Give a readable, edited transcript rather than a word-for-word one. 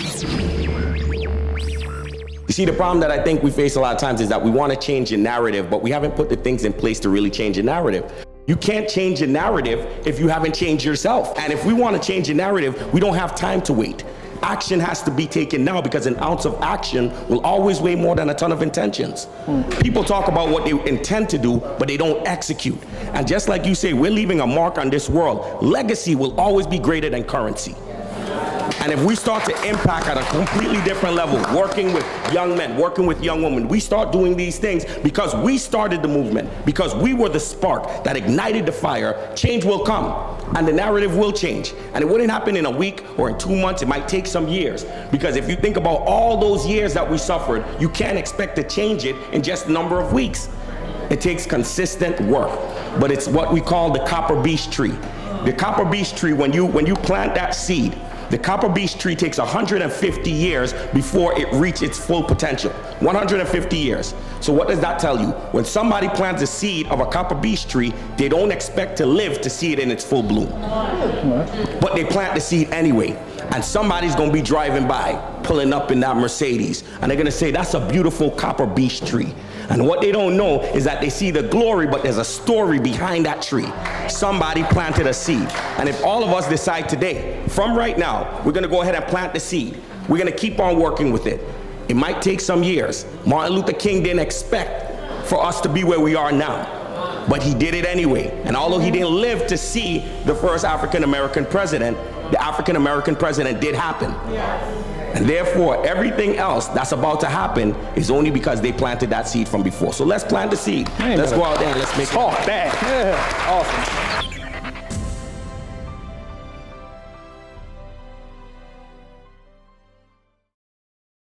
You see, the problem that I think we face a lot of times is that we want to change the narrative, but we haven't put the things in place to really change the narrative. You can't change the narrative if you haven't changed yourself. And if we want to change the narrative, we don't have time to wait. Action has to be taken now, because an ounce of action will always weigh more than a ton of intentions. People talk about what they intend to do, but they don't execute. And just like you say, we're leaving a mark on this world. Legacy will always be greater than currency. And if we start to impact at a completely different level, working with young men, working with young women, we start doing these things because we started the movement, because we were the spark that ignited the fire, change will come. And the narrative will change. And it wouldn't happen in a week or in 2 months. It might take some years. Because if you think about all those years that we suffered, you can't expect to change it in just a number of weeks. It takes consistent work. But it's what we call the copper beech tree. The copper beech tree, when you plant that seed, the copper beech tree takes 150 years before it reaches its full potential. 150 years. So what does that tell you? When somebody plants a seed of a copper beech tree, they don't expect to live to see it in its full bloom. But they plant the seed anyway. And somebody's gonna be driving by, pulling up in that Mercedes, and they're gonna say, that's a beautiful copper beech tree. And what they don't know is that they see the glory, but there's a story behind that tree. Somebody planted a seed. And if all of us decide today, from right now, we're gonna go ahead and plant the seed, we're gonna keep on working with it. It might take some years. Martin Luther King didn't expect for us to be where we are now, but he did it anyway. And although he didn't live to see the first African-American president, the African-American president did happen. And therefore, everything else that's about to happen is only because they planted that seed from before. So let's plant the seed. Let's go out there and let's make it. Oh, that. Yeah. Awesome.